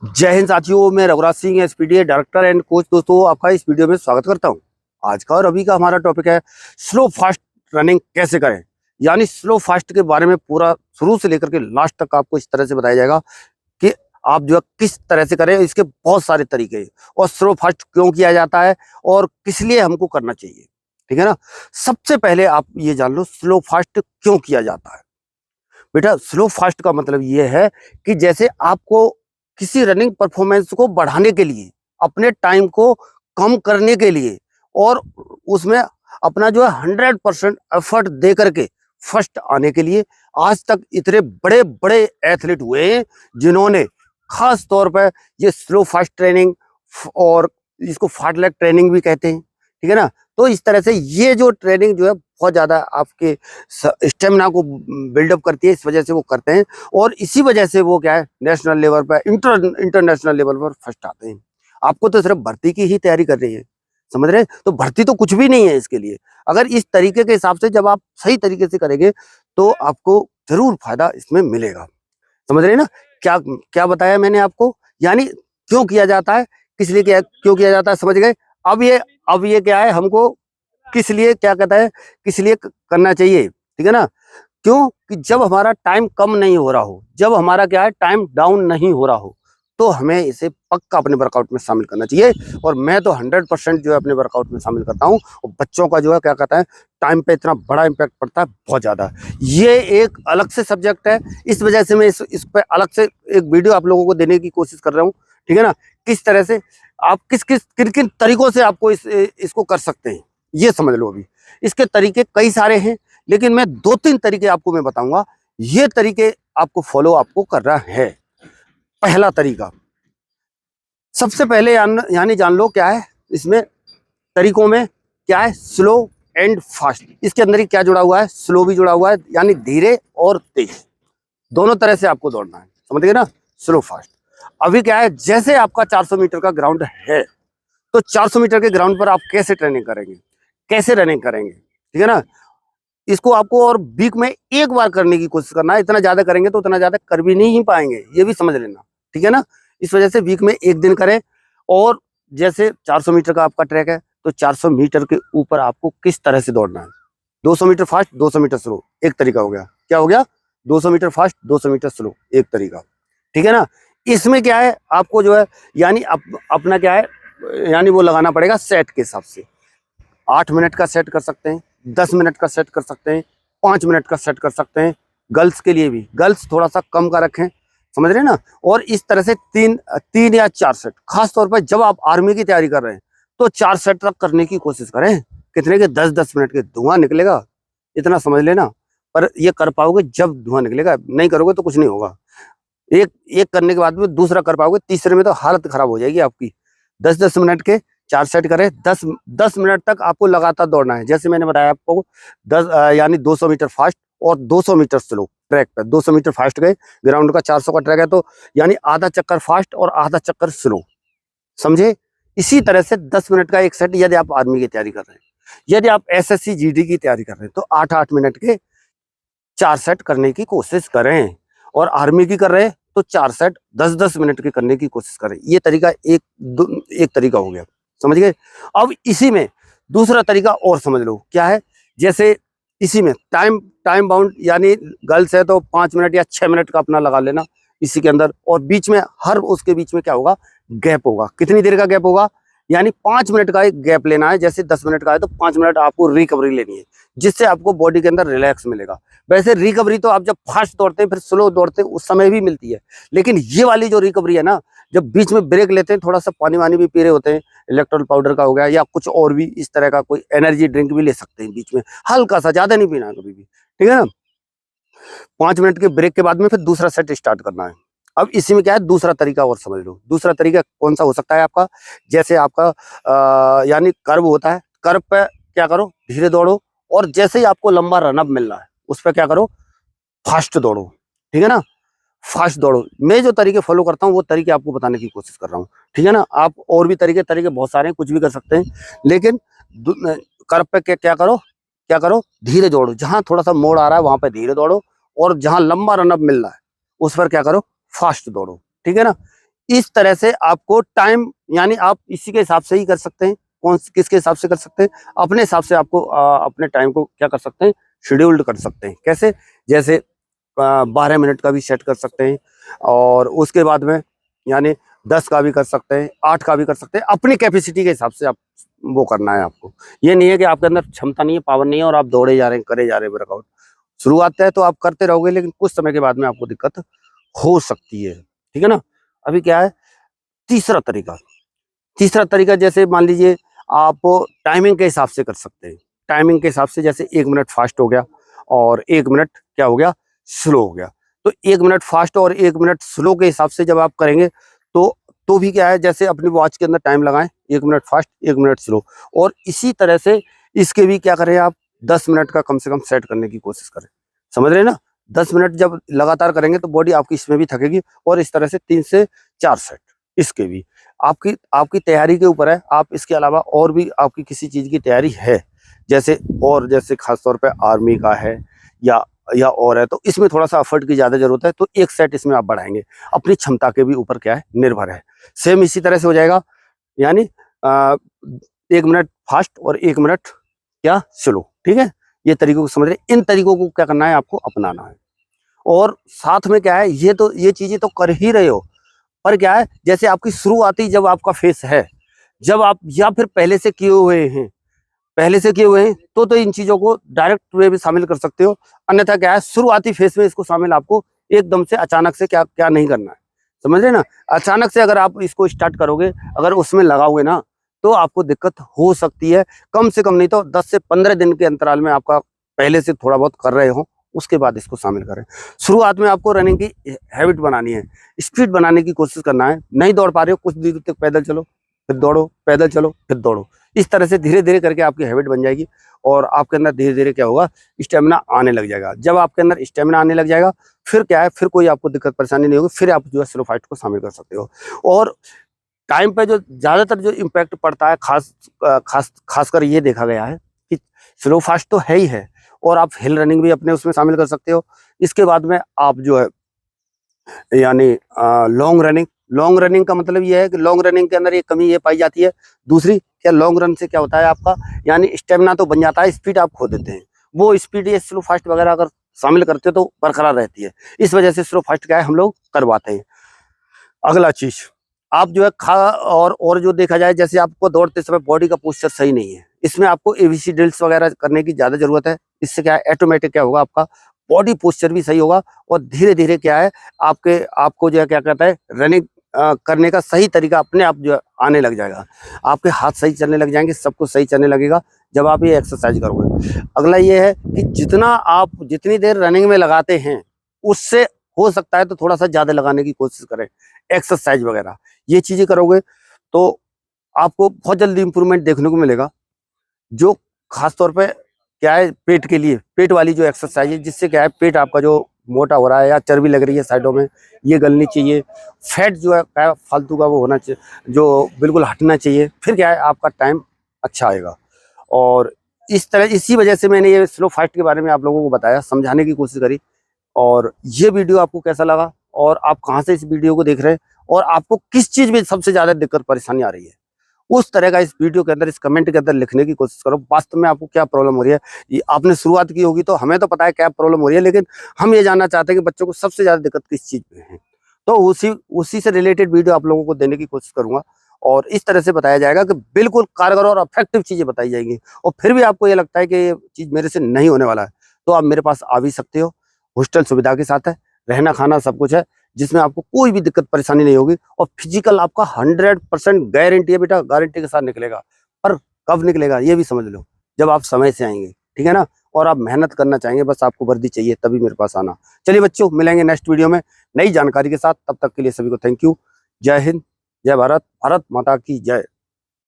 जय हिंद साथियों, मैं Raghuraj Singh SPD director and coach. दोस्तों, आपका इस वीडियो में स्वागत करता हूं। आज का और अभी का हमारा टॉपिक है स्लो फास्ट रनिंग कैसे करें। यानी स्लो फास्ट के बारे में पूरा शुरू से लेकर के लास्ट तक आपको इस तरह से बताया जाएगा कि आप जो है किस तरह से करें। इसके बहुत सारे तरीके हैं और स्लो फास्ट क्यों किया जाता है और किस लिए हमको करना चाहिए, ठीक है ना। सबसे पहले आप ये जान लो स्लो फास्ट क्यों किया जाता है। बेटा, स्लो फास्ट का मतलब ये है कि जैसे आपको किसी रनिंग परफॉर्मेंस को बढ़ाने के लिए, अपने टाइम को कम करने के लिए और उसमें अपना जो है 100% एफर्ट दे करके फर्स्ट आने के लिए, आज तक इतने बड़े बड़े एथलीट हुए हैं जिन्होंने खास तौर पर ये स्लो फास्ट ट्रेनिंग और इसको फास्ट लेग ट्रेनिंग भी कहते हैं, ठीक है ना। तो इस तरह से ये जो ट्रेनिंग जो है बहुत ज्यादा आपके स्टेमिना को बिल्डअप करती है, इस वजह से वो करते हैं और इसी वजह से वो क्या है नेशनल लेवल पर इंटरनेशनल लेवल पर फर्स्ट आते हैं। आपको तो सिर्फ भर्ती की ही तैयारी कर रही है, समझ रहे हैं? तो भर्ती तो कुछ भी नहीं है इसके लिए। अगर इस तरीके के हिसाब से जब आप सही तरीके से करेंगे तो आपको जरूर फायदा इसमें मिलेगा, समझ रहे हैं ना। क्या क्या बताया मैंने आपको, यानी क्यों किया जाता है, किस लिए क्यों किया जाता है, समझ गए। अब ये क्या है, हमको किस लिए क्या कहता है, किस लिए करना चाहिए, ठीक है ना। क्यों कि जब हमारा टाइम कम नहीं हो रहा हो, जब हमारा क्या है टाइम डाउन नहीं हो रहा हो, तो हमें इसे पक्का अपने वर्कआउट में शामिल करना चाहिए। और मैं तो 100% जो है अपने वर्कआउट में शामिल करता हूँ। और बच्चों का जो है क्या कहता है टाइम पे इतना बड़ा इम्पैक्ट पड़ता है, बहुत ज्यादा। ये एक अलग से सब्जेक्ट है, इस वजह से मैं इस पर अलग से एक वीडियो आप लोगों को देने की कोशिश कर रहा हूँ, ठीक है ना। किस तरह से आप किन किन तरीकों से आपको इसको कर सकते हैं, ये समझ लो। अभी इसके तरीके कई सारे हैं, लेकिन मैं 2-3 तरीके आपको मैं बताऊंगा। ये तरीके आपको फॉलो आपको करना है। पहला तरीका, सबसे पहले यानी जान लो क्या है इसमें तरीकों में, क्या है स्लो एंड फास्ट। इसके अंदर ही क्या जुड़ा हुआ है, स्लो भी जुड़ा हुआ है, यानी धीरे और तेज, दोनों तरह से आपको दौड़ना है, समझ गए ना, स्लो फास्ट। अभी क्या है, जैसे आपका 400 मीटर का ग्राउंड है, तो 400 मीटर के ग्राउंड पर आप कैसे ट्रेनिंग करेंगे, कैसे रनिंग करेंगे, ठीक है ना। इसको आपको और वीक में एक बार करने की कोशिश करना है। इतना ज्यादा करेंगे तो उतना ज्यादा कर भी नहीं पाएंगे, ये भी समझ लेना, ठीक है ना। इस वजह से वीक में एक दिन करें। और जैसे 400 मीटर का आपका ट्रैक है, तो 400 मीटर के ऊपर आपको किस तरह से दौड़ना है। 200 मीटर फास्ट, 200 मीटर स्लो, एक तरीका हो गया। क्या हो गया, 200 मीटर फास्ट, 200 मीटर स्लो, एक तरीका, ठीक है ना। इसमें क्या है आपको जो है यानी अपना क्या है, यानी वो लगाना पड़ेगा सेट के हिसाब से। 8 मिनट का सेट कर सकते हैं, 10 मिनट का सेट कर सकते हैं, 5 मिनट का सेट कर सकते हैं। गर्ल्स के लिए भी, गर्ल्स थोड़ा सा कम का रखें, समझ रहे हैं ना। और इस तरह से तीन या 4 सेट, खास तौर पर जब आप आर्मी की तैयारी कर रहे हैं तो 4 सेट तक करने की कोशिश करें। कितने के, 10-10 मिनट के, धुआं निकलेगा, इतना समझ लेना। पर ये कर पाओगे जब धुआं निकलेगा, नहीं करोगे तो कुछ नहीं होगा। एक एक करने के बाद में दूसरा कर पाओगे, तीसरे में तो हालत खराब हो जाएगी आपकी। 10-10 मिनट के 4 सेट करें, 10 मिनट तक आपको लगातार दौड़ना है। जैसे मैंने बताया आपको 10 यानी 200 मीटर फास्ट और 200 मीटर स्लो ट्रैक पे। 200 मीटर फास्ट गए, ग्राउंड का 400 का ट्रैक है, तो यानी आधा चक्कर फास्ट और आधा चक्कर स्लो, समझे। इसी तरह से 10 मिनट का एक सेट, यदि आप आर्मी की तैयारी कर रहे हैं। यदि आप एसएससी जीडी की तैयारी कर रहे हैं तो 8-8 मिनट के 4 सेट करने की कोशिश करें। और आर्मी की कर रहे हैं तो 4 सेट 10-10 मिनट के करने की कोशिश करें। ये तरीका एक तरीका हो गया, समझ गए। अब इसी में दूसरा तरीका और समझ लो क्या है। जैसे इसी में टाइम बाउंड, यानी गर्ल्स है तो 5 मिनट या 6 मिनट का अपना लगा लेना इसी के अंदर। और बीच में हर उसके बीच में क्या होगा, गैप होगा। कितनी देर का गैप होगा, यानी 5 मिनट का एक गैप लेना है। जैसे 10 मिनट का है तो 5 मिनट आपको रिकवरी लेनी है, जिससे आपको बॉडी के अंदर रिलैक्स मिलेगा। वैसे रिकवरी तो आप जब फास्ट दौड़ते हैं फिर स्लो दौड़ते हैं उस समय भी मिलती है, लेकिन ये वाली जो रिकवरी है ना, जब बीच में ब्रेक लेते हैं, थोड़ा सा पानी वानी भी पी रहे होते हैं, इलेक्ट्रोल पाउडर का हो गया या कुछ और भी इस तरह का कोई एनर्जी ड्रिंक भी ले सकते हैं बीच में, हल्का सा, ज्यादा नहीं पीना है कभी भी, ठीक है ना। 5 मिनट के ब्रेक के बाद में फिर दूसरा सेट स्टार्ट करना है। अब इसी में क्या है, दूसरा तरीका और समझ लो। दूसरा तरीका कौन सा हो सकता है आपका, जैसे आपका यानी कर्व होता है, कर्व पे क्या करो, धीरे दौड़ो। और जैसे ही आपको लंबा रनअप मिल रहा है उस पर क्या करो, फास्ट दौड़ो, ठीक है ना, फास्ट दौड़ो। मैं जो तरीके फॉलो करता हूँ वो तरीके आपको बताने की कोशिश कर रहा हूँ, ठीक है ना। आप और भी तरीके बहुत सारे हैं, कुछ भी कर सकते हैं, लेकिन कर्व पे क्या करो, धीरे दौड़ो। जहां थोड़ा सा मोड़ आ रहा है वहां पे धीरे दौड़ो, और जहां लंबा रनअप मिल रहा है उस पर क्या करो, फास्ट दौड़ो, ठीक है ना। इस तरह से आपको टाइम, यानी आप इसी के हिसाब से ही कर सकते हैं। किसके हिसाब से कर सकते हैं? अपने हिसाब से आपको अपने टाइम को क्या कर सकते हैं, शेड्यूल्ड कर सकते हैं। कैसे? जैसे 12 मिनट का भी सेट कर सकते हैं, और उसके बाद में यानी 10 का भी कर सकते हैं, 8 का भी कर सकते हैं। अपनी कैपेसिटी के हिसाब से आप वो करना है आपको। ये नहीं है कि आपके अंदर क्षमता नहीं है, पावर नहीं है और आप दौड़े जा रहे हैं, करे जा रहे हैं वर्कआउट। शुरुआत है तो आप करते रहोगे, लेकिन कुछ समय के बाद में आपको दिक्कत हो सकती है। ठीक है ना? अभी क्या है तीसरा तरीका। तीसरा तरीका, जैसे मान लीजिए आप टाइमिंग के हिसाब से कर सकते हैं। टाइमिंग के हिसाब से जैसे 1 मिनट फास्ट हो गया और 1 मिनट क्या हो गया, स्लो हो गया। तो 1 मिनट फास्ट और 1 मिनट स्लो के हिसाब से जब आप करेंगे तो भी क्या है, जैसे अपनी वॉच के अंदर टाइम लगाएं, 1 मिनट फास्ट 1 मिनट स्लो, और इसी तरह से इसके भी क्या करें आप 10 मिनट का कम से कम सेट करने की कोशिश करें। समझ रहे हैं ना? 10 मिनट जब लगातार करेंगे तो बॉडी आपकी इसमें भी थकेगी, और इस तरह से 3 से 4 सेट इसके भी। आपकी आपकी तैयारी के ऊपर है। आप इसके अलावा और भी आपकी किसी चीज की तैयारी है, जैसे खासतौर पे आर्मी का है या और है, तो इसमें थोड़ा सा एफर्ट की ज्यादा जरूरत है, तो 1 सेट इसमें आप बढ़ाएंगे। अपनी क्षमता के भी ऊपर क्या है, निर्भर है। सेम इसी तरह से हो जाएगा, यानी 1 मिनट फास्ट और 1 मिनट क्या, स्लो। ठीक है? ये तरीकों को समझ रहे, इन तरीकों को क्या करना है, आपको अपनाना है। और साथ में क्या है, ये चीजें तो कर ही रहे हो, पर क्या है, जैसे आपकी शुरुआती जब आपका फेस है, जब आप या फिर पहले से किए हुए हैं तो इन चीजों को डायरेक्ट वे में शामिल कर सकते हो। अन्यथा क्या है, शुरुआती फेस में इसको शामिल आपको एकदम से अचानक से क्या क्या नहीं करना है। समझ रहे ना? अचानक से अगर आप इसको स्टार्ट करोगे, अगर उसमें लगाओगे ना, तो आपको दिक्कत हो सकती है। कम से कम नहीं तो 10 से 15 दिन के अंतराल में आपका पहले से थोड़ा बहुत कर रहे हो, उसके बाद इसको शामिल करें। शुरुआत में आपको रनिंग की हैबिट बनानी है, स्पीड बनाने की कोशिश करना है। नहीं दौड़ पा रहे हो, कुछ दूर तक पैदल चलो, फिर दौड़ो, पैदल चलो, फिर दौड़ो। इस तरह से धीरे धीरे करके आपकी हैबिट बन जाएगी, और आपके अंदर धीरे धीरे क्या होगा, स्टेमिना आने लग जाएगा। जब आपके अंदर स्टेमिना आने लग जाएगा, फिर क्या है, फिर कोई आपको दिक्कत परेशानी नहीं होगी, फिर आप जो है स्लो फास्ट को शामिल कर सकते हो। और टाइम पे जो ज्यादातर जो इम्पैक्ट पड़ता है, खासकर ये देखा गया है कि स्लो फास्ट तो है ही है, और आप हिल रनिंग भी अपने उसमें शामिल कर सकते हो। इसके बाद में आप जो है यानी लॉन्ग रनिंग का मतलब ये है कि लॉन्ग रनिंग के अंदर ये कमी ये पाई जाती है। दूसरी क्या, लॉन्ग रन से क्या होता है आपका, यानी स्टेमिना तो बन जाता है, स्पीड आप खो देते हैं। वो स्पीड ये स्लो फास्ट वगैरह अगर शामिल करते हो तो बरकरार रहती है। इस वजह से स्लो फास्ट क्या है, हम लोग करवाते हैं। अगला चीज, आप जो है और जो देखा जाए, जैसे आपको दौड़ते समय बॉडी का पोस्चर सही नहीं है, इसमें आपको एबीसी ड्रिल्स वगैरह करने की ज्यादा जरूरत है। इससे क्या है, ऑटोमेटिक क्या होगा, आपका बॉडी पोस्चर भी सही होगा, और धीरे धीरे क्या है, आपको जो है क्या कहता है, रनिंग करने का सही तरीका अपने आप जो है आने लग जाएगा। आपके हाथ सही चलने लग जाएंगे, सब कुछ सही चलने लगेगा जब आप ये एक्सरसाइज करोगे। अगला ये है कि जितनी देर रनिंग में लगाते हैं, उससे हो सकता है तो थोड़ा सा ज्यादा लगाने की कोशिश करें। एक्सरसाइज वगैरह ये चीजें करोगे तो आपको बहुत जल्दी इंप्रूवमेंट देखने को मिलेगा। जो खासतौर पे क्या है, पेट के लिए, पेट वाली जो एक्सरसाइज है, जिससे क्या है, पेट आपका जो मोटा हो रहा है या चर्बी लग रही है साइडों में, ये गलनी चाहिए। फैट जो है क्या फालतू का वो होना चाहिए, जो बिल्कुल हटना चाहिए। फिर क्या है, आपका टाइम अच्छा आएगा। और इसी वजह से मैंने ये स्लो फास्ट के बारे में आप लोगों को बताया, समझाने की कोशिश करी। और ये वीडियो आपको कैसा लगा, और आप कहाँ से इस वीडियो को देख रहे हैं, और आपको किस चीज में सबसे ज्यादा दिक्कत परेशानी आ रही है, उस तरह का इस वीडियो के अंदर, इस कमेंट के अंदर लिखने की कोशिश करो। वास्तव में आपको क्या प्रॉब्लम हो रही है, ये आपने शुरुआत की होगी तो हमें तो पता है क्या प्रॉब्लम हो रही है, लेकिन हम ये जानना चाहते हैं कि बच्चों को सबसे ज्यादा दिक्कत किस चीज में है। तो उसी से रिलेटेड वीडियो आप लोगों को देने की कोशिश करूंगा, और इस तरह से बताया जाएगा कि बिल्कुल कारगर और इफेक्टिव चीजें बताई जाएंगी। और फिर भी आपको ये लगता है कि ये चीज मेरे से नहीं होने वाला है, तो आप मेरे पास आ भी सकते हो। हॉस्टल सुविधा के साथ है, रहना खाना सब कुछ है, जिसमें आपको कोई भी दिक्कत परेशानी नहीं होगी। और फिजिकल आपका 100% गारंटी है बेटा, गारंटी के साथ निकलेगा। पर कब निकलेगा ये भी समझ लो, जब आप समय से आएंगे। ठीक है ना? और आप मेहनत करना चाहेंगे, बस आपको वर्दी चाहिए, तभी मेरे पास आना। चलिए बच्चों, मिलेंगे नेक्स्ट वीडियो में नई जानकारी के साथ। तब तक के लिए सभी को थैंक यू। जय हिंद, जय भारत, भारत माता की जय।